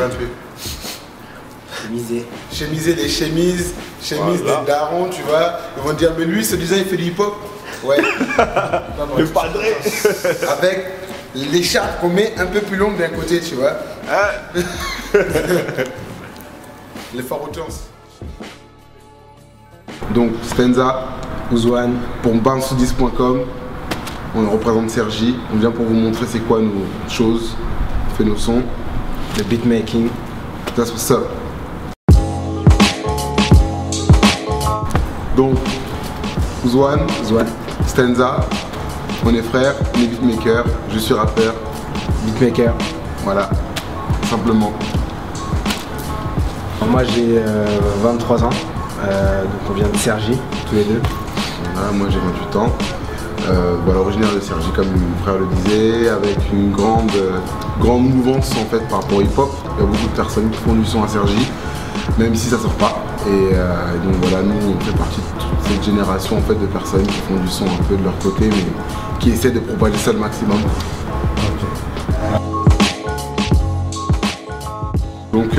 un truc. Chemisé. Chemiser des chemises des darons, tu vois. Ils vont dire, mais lui, ce design, il fait du hip-hop. Ouais. Le padré. Avec l'écharpe qu'on met un peu plus longue d'un côté, tu vois. Les Faroutons. Donc, Stenza, Ouzouane. pour bounce10.com, on représente Sergi. On vient pour vous montrer c'est quoi nos choses, on fait nos sons. Le beatmaking. That's what's up. Donc, Ouzouane, Stenza, on est frères, on est beatmaker, je suis rappeur. Beatmaker. Voilà, simplement. Moi j'ai 23 ans, donc on vient de Cergy, tous les deux. Voilà, moi j'ai 28 ans. Voilà, originaire de Cergy comme mon frère le disait, avec une grande mouvance en fait par rapport au hip-hop. Il y a beaucoup de personnes qui font du son à Cergy, même si ça sort pas. Et donc voilà, nous on fait partie de toute cette génération en fait de personnes qui font du son un peu de leur côté, mais qui essaient de propager ça le maximum. Donc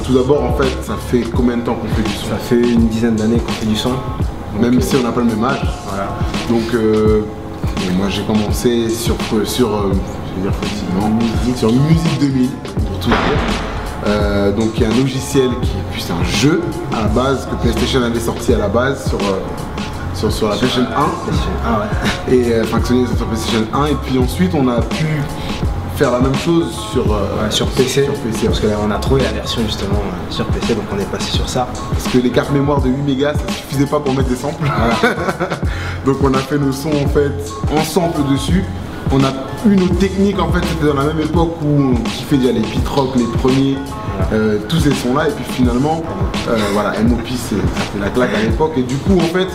tout d'abord en fait, ça fait combien de temps qu'on fait du son? Ça fait une dizaine d'années qu'on fait du son. Même si on n'a pas le même âge. Voilà. Donc moi j'ai commencé sur Musique 2000 pour tout dire. Donc il y a un logiciel qui est plus un jeu à la base que PlayStation avait sorti à la base sur la PlayStation 1. Et fonctionnait sur PlayStation 1 et puis ensuite on a pu faire la même chose sur PC. Parce que là, on a trouvé la version justement sur PC, donc on est passé sur ça. Parce que les cartes mémoire de 8 mégas, ça suffisait pas pour mettre des samples. Voilà. Donc on a fait nos sons en fait en sample dessus. On a eu nos techniques en fait, c'était dans la même époque où on kiffait déjà les beat rock, les premiers, tous ces sons là. Et puis finalement, voilà, MOP c'était la claque à l'époque. Et du coup en fait,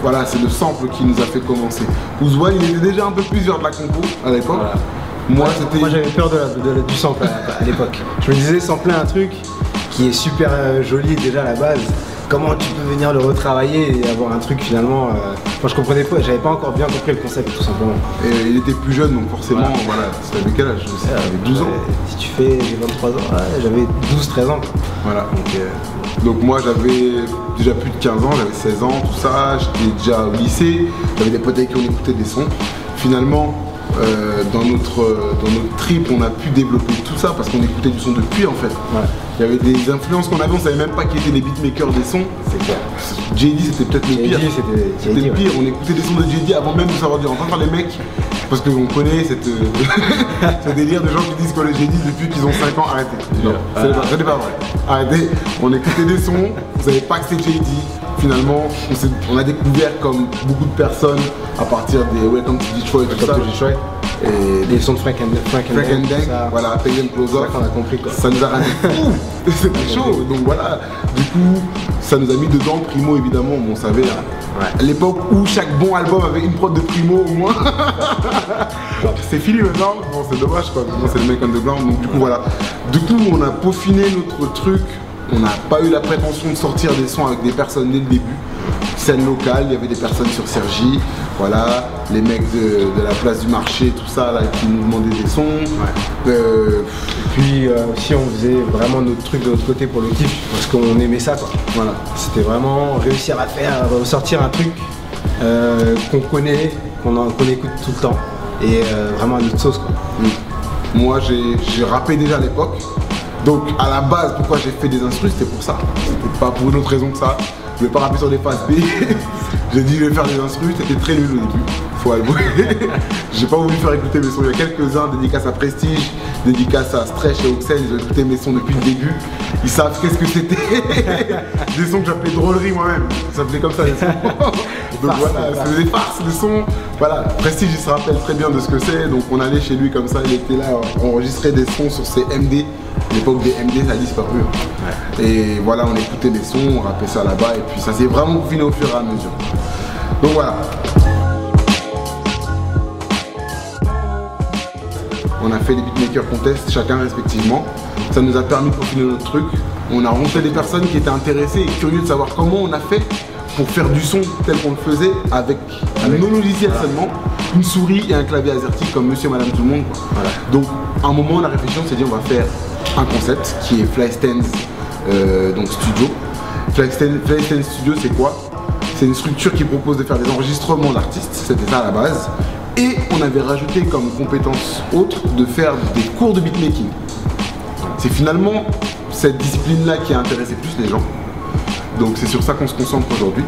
voilà, c'est le sample qui nous a fait commencer. Ouzouane, il était déjà un peu plus vers de la compo à l'époque. Voilà. Moi j'avais peur du sample à l'époque. Je me disais sampler un truc qui est super joli déjà à la base. Comment tu peux venir le retravailler et avoir un truc finalement. Moi je comprenais pas, j'avais pas encore bien compris le concept tout simplement. Et il était plus jeune donc forcément, voilà, c'était quel âge? J'avais 12 ans. Si tu fais 23 ans, j'avais 12-13 ans. Voilà. Donc moi j'avais déjà plus de 15 ans, j'avais 16 ans, tout ça, j'étais déjà au lycée, j'avais des potes avec qui on écoutait des sons. Finalement, dans notre trip, on a pu développer tout ça parce qu'on écoutait du son depuis en fait. Ouais. Il y avait des influences qu'on avait, on savait même pas qui étaient les beatmakers des sons. C'est clair. JD c'était peut-être le pire. C'était le pire, on écoutait des sons de JD avant même de savoir dire. On entend les mecs, parce qu'on connaît ce délire de gens qui disent qu'on est JD depuis qu'ils ont 5 ans, arrêtez. Non, c'est pas vrai. Arrêtez, on écoutait des sons, on savait pas que c'était JD. Finalement, on a découvert comme beaucoup de personnes à partir des Welcome to Detroit et tout ça. Et les sons de Frank and Dang, voilà, Pay Them Close Off, on a compris quoi. Ça nous a rendu fou, c'était chaud, donc voilà, du coup, ça nous a mis dedans, Primo évidemment, on savait, à l'époque où chaque bon album avait une prod de Primo au moins, c'est fini maintenant, bon c'est dommage quoi, bon, c'est le mec underground, donc du coup voilà, du coup on a peaufiné notre truc, on n'a pas eu la prétention de sortir des sons avec des personnes dès le début. Scène locale, il y avait des personnes sur Cergy, voilà, les mecs de la place du marché, tout ça là, qui nous demandaient des sons. Et puis aussi on faisait vraiment notre truc de notre côté pour le kiff, parce qu'on aimait ça quoi. Voilà, c'était vraiment réussir à faire, sortir un truc qu'on connaît, qu'on écoute tout le temps, et vraiment à notre sauce quoi. Moi j'ai rappé déjà à l'époque, donc à la base pourquoi j'ai fait des instrus, c'était pour ça, c'était pas pour une autre raison que ça. Je vais pas rapper sur des phases B, j'ai dit je vais faire des instrus, c'était très nul au début, faut avouer. J'ai pas voulu faire écouter mes sons, il y a quelques-uns, dédicaces à Prestige, dédicaces à Stretch et Oxen, ils ont écouté mes sons depuis le début, ils savent qu'est-ce que c'était. Des sons que j'appelais drôlerie moi-même, ça s'appelait comme ça les sons. Donc voilà, c'est des farces, des sons, voilà, Prestige il se rappelle très bien de ce que c'est, donc on allait chez lui comme ça, il était là, on enregistrait des sons sur ses MD. L'époque des MD, ça a disparu. Et voilà, on écoutait des sons, on rappait ça là-bas, et puis ça s'est vraiment fini au fur et à mesure. Donc voilà. On a fait des beatmakers contest, chacun respectivement. Ça nous a permis de peaufiner notre truc. On a rencontré des personnes qui étaient intéressées et curieuses de savoir comment on a fait pour faire du son tel qu'on le faisait avec nos logiciels seulement, une souris et un clavier AZERTY comme monsieur et madame tout le monde. Voilà. Donc à un moment, la réflexion s'est dit on va faire un concept qui est Flystands donc Studio. Flystands Studio, c'est quoi? C'est une structure qui propose de faire des enregistrements d'artistes, c'était ça à la base. Et on avait rajouté comme compétence autre de faire des cours de beatmaking. C'est finalement cette discipline-là qui a intéressé plus les gens. Donc c'est sur ça qu'on se concentre aujourd'hui.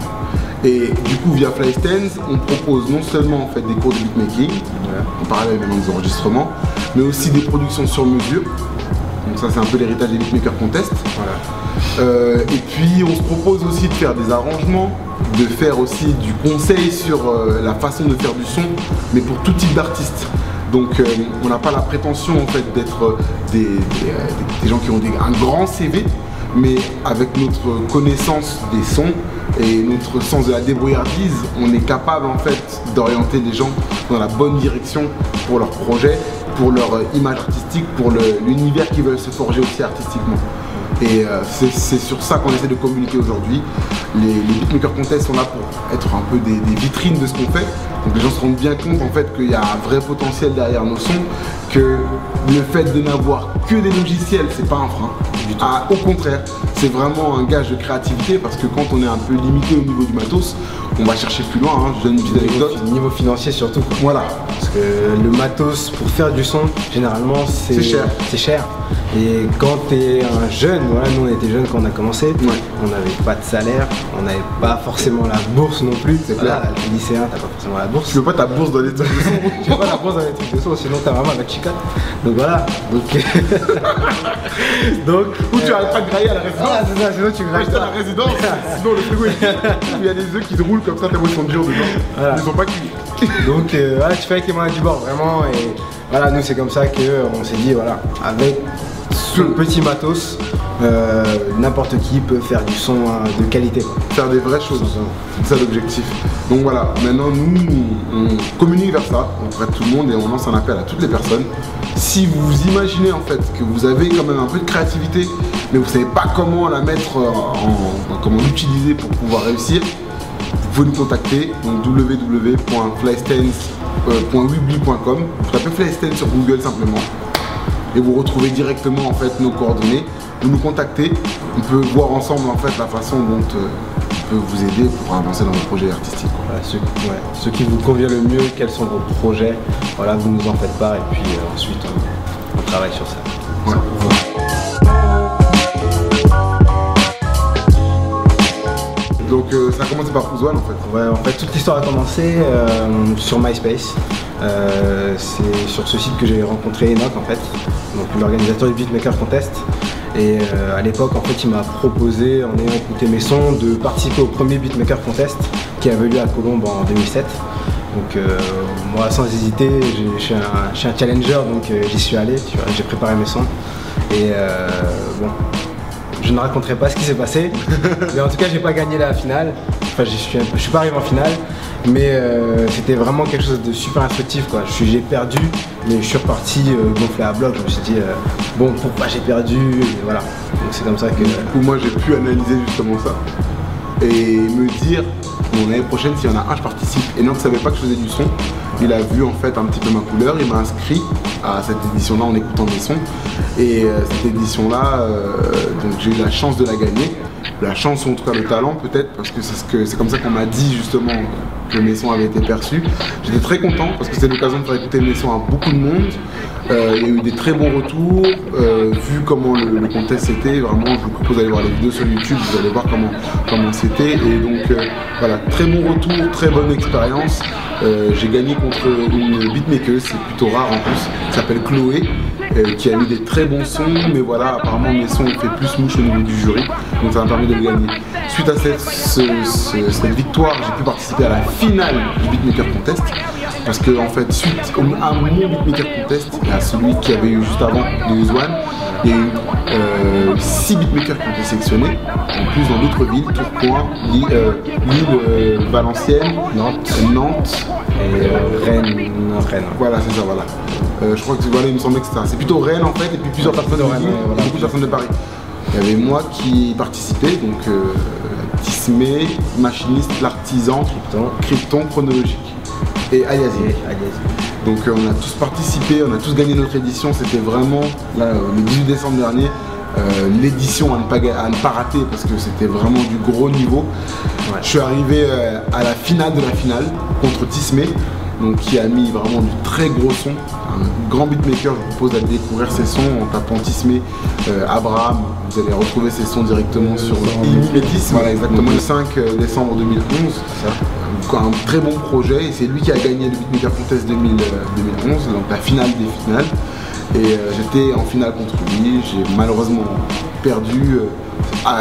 Et du coup, via Flystands, on propose non seulement en fait des cours de beatmaking, en parallèle évidemment des enregistrements, mais aussi des productions sur mesure. Donc ça, c'est un peu l'héritage des Beatmaker Contest. Voilà. Et puis, on se propose aussi de faire des arrangements, de faire aussi du conseil sur la façon de faire du son, mais pour tout type d'artiste. Donc, on n'a pas la prétention en fait d'être des gens qui ont un grand CV, mais avec notre connaissance des sons et notre sens de la débrouillardise, on est capable en fait d'orienter les gens dans la bonne direction pour leur projet, pour leur image artistique, pour l'univers qu'ils veulent se forger aussi artistiquement. Et c'est sur ça qu'on essaie de communiquer aujourd'hui. Les Beatmaker Contest sont là pour être un peu des vitrines de ce qu'on fait. Donc les gens se rendent bien compte en fait qu'il y a un vrai potentiel derrière nos sons, que le fait de n'avoir que des logiciels, c'est pas un frein. Au contraire, c'est vraiment un gage de créativité parce que quand on est un peu limité au niveau du matos, on va chercher plus loin. Hein. Je donne une petite anecdote. Niveau financier surtout. Quoi. Voilà. Parce que le matos pour faire du son, généralement, c'est cher. C'est cher. Et quand tu es un jeune, voilà, nous on était jeunes quand on a commencé, on n'avait pas de salaire, on n'avait pas forcément la bourse non plus. C'est clair. Le lycéen, t'as pas forcément la bourse. Tu veux pas ta bourse dans les trucs de son. Tu veux pas la bourse dans les trucs de son, sinon t'as vraiment la chicotte. Donc voilà. Donc ou tu arrêtes pas de grailler à la résidence. Ah, c'est ça, sinon tu grailles. À la résidence, sinon le frigo il y a des œufs qui se roulent comme ça, tellement ils sont durs dedans. Voilà. Ils sont pas cuits. Donc voilà, tu fais avec les moyens du bord vraiment. Et voilà, nous c'est comme ça qu'on s'est dit, voilà, avec ce petit matos, n'importe qui peut faire du son de qualité. Faire des vraies choses, c'est ça l'objectif. Donc voilà, maintenant nous on communique vers ça auprès de tout le monde et on lance un appel à toutes les personnes. Si vous imaginez en fait que vous avez quand même un peu de créativité, mais vous ne savez pas comment la mettre comment l'utiliser pour pouvoir réussir, vous pouvez nous contacter, donc www.flystands.weebly.com. Vous tapez Flystands sur Google simplement et vous retrouvez directement en fait nos coordonnées. Vous nous contactez, on peut voir ensemble en fait la façon dont on peut vous aider pour avancer dans vos projets artistiques. Voilà, ce qui vous convient le mieux, quels sont vos projets, voilà, vous nous en faites part et puis ensuite on travaille sur ça. Ouais. Donc ça a commencé par Pouzouane en fait. Ouais, en fait toute l'histoire a commencé sur MySpace. C'est sur ce site que j'ai rencontré Enoch en fait, donc l'organisateur du Beatmaker Contest. Et à l'époque en fait il m'a proposé, en ayant écouté mes sons, de participer au premier Beatmaker Contest qui avait lieu à Colombes en 2007. Donc moi sans hésiter, je suis un challenger donc j'y suis allé, j'ai préparé mes sons. Et bon, je ne raconterai pas ce qui s'est passé, mais en tout cas j'ai pas gagné la finale, enfin je suis pas arrivé en finale, mais c'était vraiment quelque chose de super instructif quoi. J'ai perdu, mais je suis reparti gonflé à bloc, je me suis dit bon pourquoi j'ai perdu, et voilà, donc c'est comme ça que... Du coup moi j'ai pu analyser justement ça, et me dire, bon l'année prochaine s'il y en a un je participe, et non je savais pas que je faisais du son. Il a vu en fait un petit peu ma couleur, il m'a inscrit à cette édition-là en écoutant mes sons. Et cette édition-là, donc j'ai eu la chance de la gagner. La chance, en tout cas le talent peut-être, parce que c'est comme ça qu'on m'a dit justement que mes sons avaient été perçus. J'étais très content parce que c'était l'occasion de faire écouter mes sons à beaucoup de monde. Il y a eu des très bons retours, vu comment le contest c'était, vraiment je vous propose d'aller voir les vidéos sur YouTube, vous allez voir comment c'était. Et donc voilà, très bon retour, très bonne expérience. J'ai gagné contre une beatmaker, c'est plutôt rare en plus, qui s'appelle Chloé, qui a mis des très bons sons, mais voilà, apparemment mes sons ont fait plus mouche au niveau du jury, donc ça m'a permis de le gagner. Suite à cette victoire, j'ai pu participer à la finale du Beatmaker Contest, parce que en fait, suite à mon Beatmaker Contest, et à celui qui avait eu juste avant, de Pouzouane, il y a eu 6 beatmakers qui ont été sélectionnés, en plus dans d'autres villes, Tourcoing, Lille, Valenciennes, Nantes et Rennes. Voilà, c'est ça, voilà. Je crois que voilà, il me semblait que c'était ça. C'est plutôt Rennes en fait, et puis plusieurs personnes de Rennes, et beaucoup de personnes de Paris. Il y avait moi qui participais, donc Tismé, Machiniste, L'Artisan, Krypton, Chronologique et Ayazine. Donc on a tous participé, on a tous gagné notre édition. C'était vraiment là, le 18 décembre dernier. L'édition à ne pas rater parce que c'était vraiment du gros niveau. Ouais. Je suis arrivé à la finale de la finale contre Tismé, donc qui a mis vraiment du très gros son, un grand beatmaker. Je vous propose d'aller découvrir ses sons en tapant Tismé, Abraham. Vous allez retrouver ses sons directement sur Imimetis. Voilà, exactement, le 5 décembre 2011. Un très bon projet et c'est lui qui a gagné le Beatmaker Contest 2011, donc la finale des finales. Et j'étais en finale contre lui, j'ai malheureusement perdu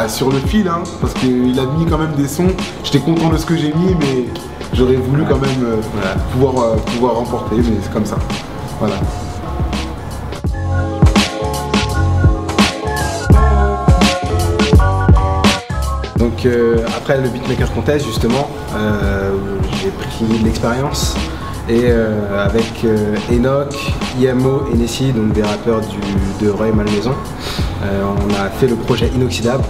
sur le fil, hein, parce qu'il a mis quand même des sons. J'étais content de ce que j'ai mis, mais j'aurais voulu quand même pouvoir remporter, mais c'est comme ça. Voilà. Donc après le Beatmaker Contest justement, j'ai pris de l'expérience et avec Enoch, IMO et Nessie, donc des rappeurs de Roy Malmaison, on a fait le projet Inoxydable.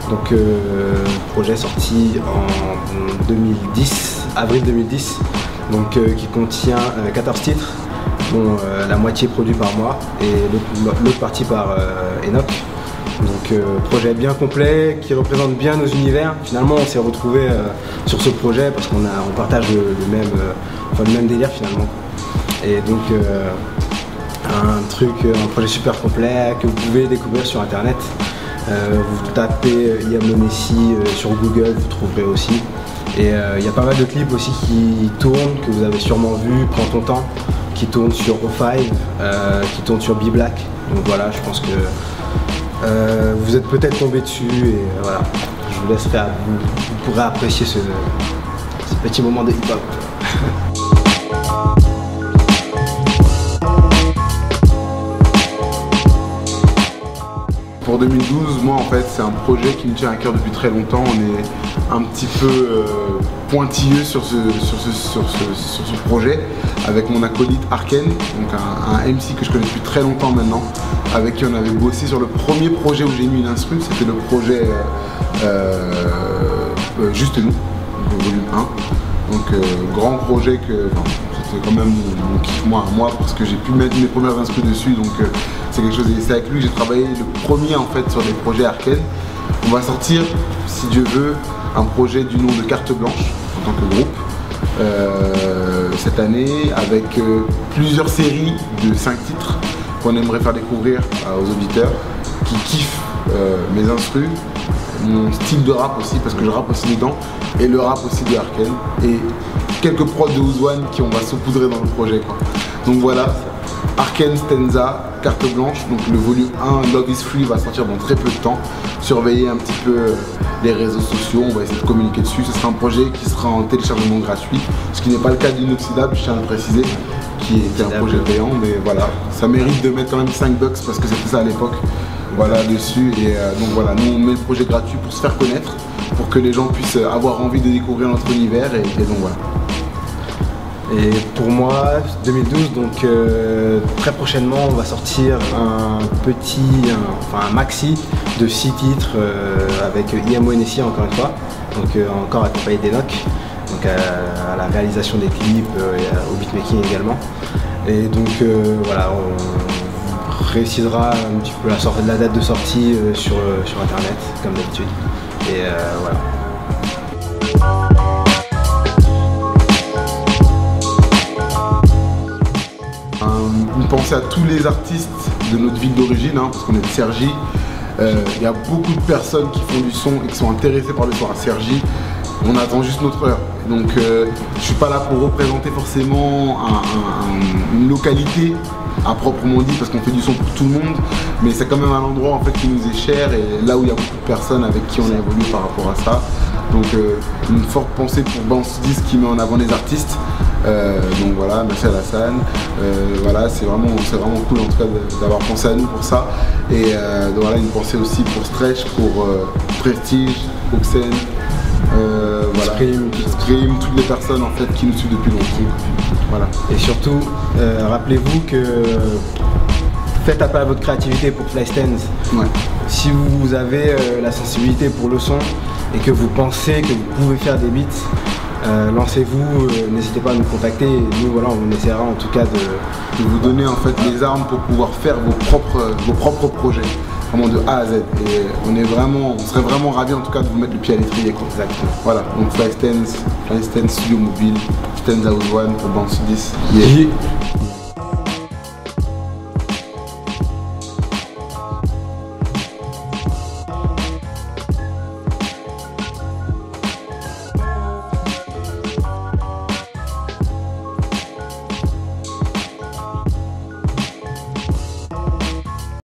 Donc projet sorti en 2010, avril 2010, donc qui contient 14 titres, dont la moitié produit par moi et l'autre partie par Enoch. Donc projet bien complet qui représente bien nos univers. Finalement on s'est retrouvés sur ce projet parce qu'on partage le même délire finalement. Et donc un projet super complet que vous pouvez découvrir sur internet. Vous tapez IMO Nessie sur Google, vous trouverez aussi. Et il y a pas mal de clips aussi qui tournent, que vous avez sûrement vu, Prends ton temps, qui tournent sur O5, qui tournent sur B-Black. Donc voilà, je pense que vous êtes peut-être tombé dessus et voilà, je vous laisserai à vous. Vous pourrez apprécier ce petit moment de hip-hop. Pour 2012, moi en fait c'est un projet qui me tient à cœur depuis très longtemps. On est un petit peu pointilleux sur ce projet avec mon acolyte Arken, donc un MC que je connais depuis très longtemps maintenant, avec qui on avait bossé sur le premier projet où j'ai mis une instru. C'était le projet Juste Nous, donc, volume 1. Donc grand projet que c'était quand même mon kiff moi parce que j'ai pu mettre mes premières instrus dessus, donc c'est quelque chose, et c'est avec lui que j'ai travaillé le premier en fait sur les projets Arken. On va sortir, si Dieu veut, un projet du nom de Carte Blanche en tant que groupe cette année, avec plusieurs séries de 5 titres qu'on aimerait faire découvrir aux auditeurs qui kiffent mes instrus, mon style de rap aussi, parce que je rappe aussi dedans, et le rap aussi de Arken, et quelques prods de Ouzouane qui on va saupoudrer dans le projet, quoi. Donc voilà, Arken, Stenza, Carte Blanche, donc le volume 1 Love is Free va sortir dans très peu de temps. Surveillez un petit peu les réseaux sociaux, on va essayer de communiquer dessus. Ce sera un projet qui sera en téléchargement gratuit, ce qui n'est pas le cas d'Inoxydable, je tiens à le préciser, qui était un projet payant, mais voilà, ça mérite de mettre quand même 5 bucks parce que c'était ça à l'époque. Voilà, dessus, et donc voilà, nous on met le projet gratuit pour se faire connaître, pour que les gens puissent avoir envie de découvrir notre univers, et donc voilà. Et pour moi, 2012, donc très prochainement, on va sortir un maxi de 6 titres avec IMO Nessie encore une fois, donc encore accompagné d'Enoch, donc à la réalisation des clips et au beatmaking également. Et donc voilà, on précisera un petit peu la date de sortie sur internet comme d'habitude. Et voilà. Une pensée à tous les artistes de notre ville d'origine, hein, parce qu'on est de Cergy. Il y a beaucoup de personnes qui font du son et qui sont intéressées par le son à Cergy. On attend juste notre heure. Donc je suis pas là pour représenter forcément une localité à proprement dit, parce qu'on fait du son pour tout le monde, mais c'est quand même un endroit en fait qui nous est cher, et là où il y a beaucoup de personnes avec qui on a évolué par rapport à ça. Donc une forte pensée pour Bounce Disc qui met en avant les artistes. Donc voilà, merci à Alassane. Voilà, c'est vraiment cool en tout cas d'avoir pensé à nous pour ça. Et donc voilà, une pensée aussi pour Stretch, pour Prestige, Oxen, voilà, Scream, toutes les personnes en fait qui nous suivent depuis longtemps. Voilà. Et surtout, rappelez-vous que faites appel à votre créativité pour Flystands. Ouais. Si vous avez la sensibilité pour le son, et que vous pensez que vous pouvez faire des beats, lancez-vous, n'hésitez pas à nous contacter et nous voilà, on essaiera en tout cas de vous donner en fait les armes pour pouvoir faire vos propres projets, vraiment de A à Z. Et on serait vraiment ravis en tout cas de vous mettre le pied à l'étrier. Exactement. Voilà, donc Flystands Studio Mobile, Stanza House One pour Band 10. Yeah.